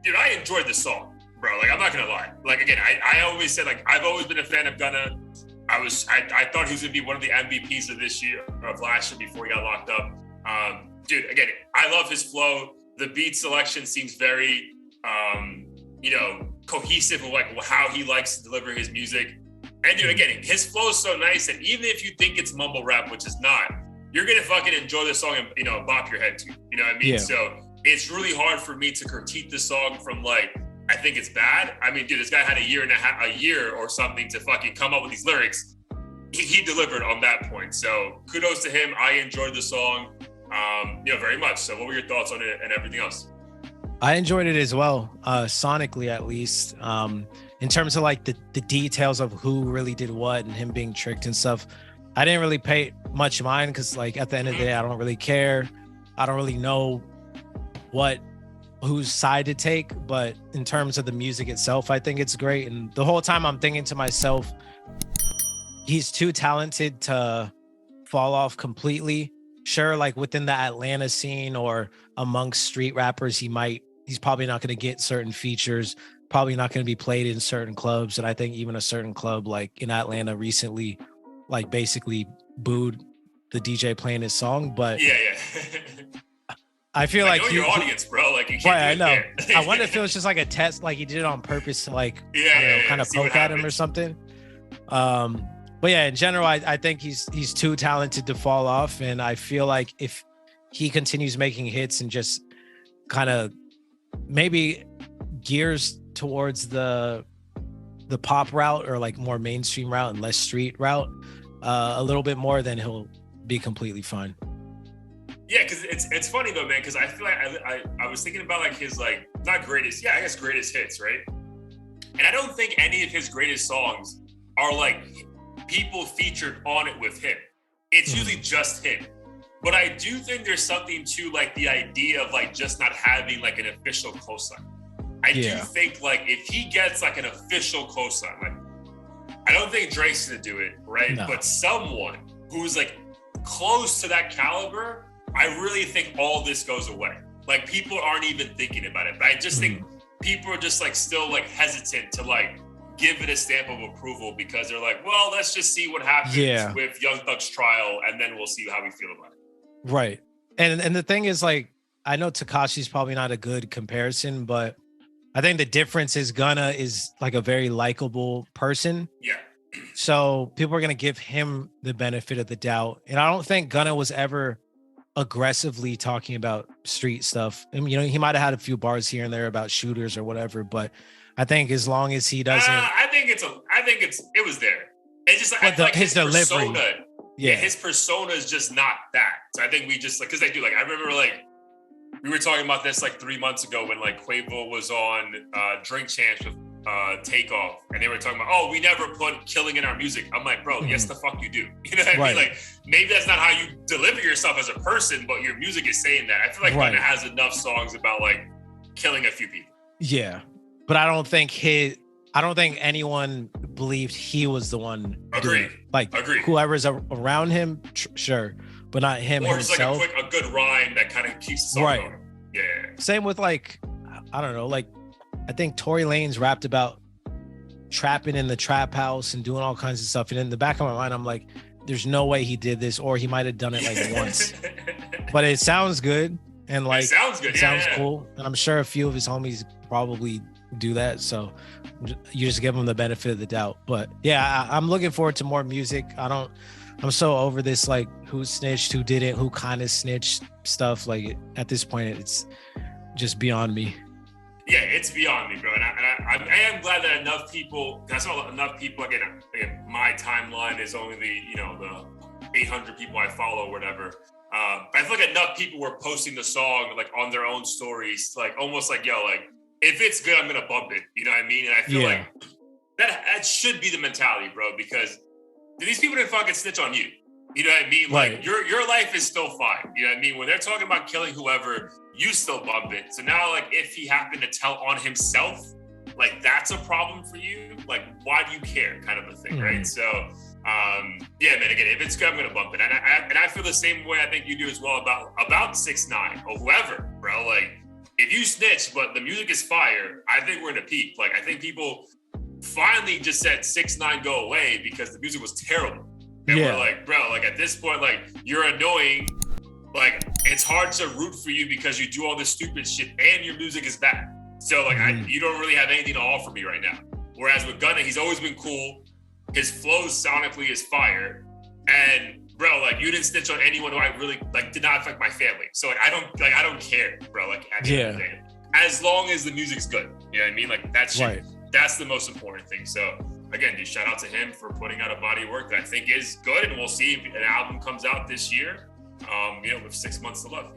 dude, I enjoyed the song, bro. Like, I'm not gonna lie. Like, again, I always said, like, I've always been a fan of Gunna. I thought he was gonna be one of the MVPs of this year, of last year, before he got locked up. Dude, again, I love his flow. The beat selection seems very, cohesive with like how he likes to deliver his music. And dude, again, his flow is so nice that even if you think it's mumble rap, which is not, you're gonna fucking enjoy the song and bop your head to. You know what I mean? Yeah. So it's really hard for me to critique the song from like, I think it's bad. I mean, dude, this guy had a year or something to fucking come up with these lyrics. He delivered on that point. So kudos to him. I enjoyed the song, very much. So what were your thoughts on it and everything else? I enjoyed it as well, sonically at least. In terms of like the details of who really did what and him being tricked and stuff, I didn't really pay much mind because like at the end of the day, I don't really care. I don't really know whose side to take, but in terms of the music itself, I think it's great. And the whole time I'm thinking to myself, he's too talented to fall off completely. Sure, like within the Atlanta scene or amongst street rappers, he's probably not going to get certain features, probably not going to be played in certain clubs. And I think even a certain club like in Atlanta recently, like basically booed the DJ playing his song. But yeah. I feel like your audience, bro. Like you can't I know. I wonder if it was just like a test, like he did it on purpose to like kind of poke at him or something. But yeah, in general, I think he's too talented to fall off, and I feel like if he continues making hits and just kind of maybe gears towards the pop route or like more mainstream route and less street route a little bit more, then he'll be completely fine. Yeah, because it's funny though, man, because I feel like I was thinking about like his like greatest hits, right? And I don't think any of his greatest songs are like people featured on it with him. It's usually just him. But I do think there's something to like the idea of like just not having like an official cosign. I do think like if he gets like an official cosign, like I don't think Drake's gonna do it, right? No. But someone who's like close to that caliber, I really think all this goes away. Like people aren't even thinking about it. But I just think people are just like still like hesitant to like give it a stamp of approval because they're like, well, let's just see what happens with Young Thug's trial and then we'll see how we feel about it. Right. And the thing is like, I know Tekashi's probably not a good comparison, but I think the difference is Gunna is like a very likable person. Yeah. So people are going to give him the benefit of the doubt. And I don't think Gunna was ever aggressively talking about street stuff. I mean, he might have had a few bars here and there about shooters or whatever, but I think as long as he doesn't, I think it was there. It's just like, I feel like his delivery. Persona, his persona is just not that. So I think we just like, because I do like, I remember like we were talking about this like 3 months ago when like Quavo was on Drink Champs with Takeoff, and they were talking about, oh, we never put killing in our music. I'm like, bro, yes, the fuck you do. You know what I mean? Like maybe that's not how you deliver yourself as a person, but your music is saying that. I feel like Gunna has enough songs about like killing a few people. Yeah. But I don't think anyone believed he was the one. Agreed. Whoever's around him, sure, but not him or himself. Or just like a good rhyme that kind of keeps the song going. Yeah. Same with like, I don't know, like I think Tory Lanez rapped about trapping in the trap house and doing all kinds of stuff. And in the back of my mind, I'm like, there's no way he did this, or he might have done it like once. But it sounds good. And like, it sounds cool. And I'm sure a few of his homies probably do that. So you just give him the benefit of the doubt. But yeah, I'm looking forward to more music. I'm so over this, like who snitched, who didn't, who kind of snitched stuff. Like at this point, it's just beyond me. Yeah, it's beyond me, bro. And I am glad that enough people, again, my timeline is only the 800 people I follow or whatever. But I feel like enough people were posting the song like on their own stories, like almost like, yo, like if it's good, I'm gonna bump it. You know what I mean? And I feel like that should be the mentality, bro, because these people didn't fucking snitch on you. You know what I mean? Like your life is still fine. You know what I mean? When they're talking about killing whoever, you still bump it. So now, like, if he happened to tell on himself, like that's a problem for you. Like, why do you care? Kind of a thing, right? So, yeah, man. Again, if it's good, I'm gonna bump it. And I feel the same way I think you do as well about 6ix9ine or whoever, bro. Like, if you snitch, but the music is fire, I think we're in a peak. Like, I think people finally just said 6ix9ine go away because the music was terrible. And we're like, bro, like at this point, like you're annoying. Like it's hard to root for you because you do all this stupid shit and your music is bad. So like you don't really have anything to offer me right now. Whereas with Gunna, he's always been cool. His flow sonically is fire. And bro, like you didn't snitch on anyone who I really like did not affect my family. So like I don't care, bro. Like at the end of the day, as long as the music's good. You know what I mean? Like that's that's the most important thing. So again, dude, shout out to him for putting out a body of work that I think is good, and we'll see if an album comes out this year. With 6 months to love.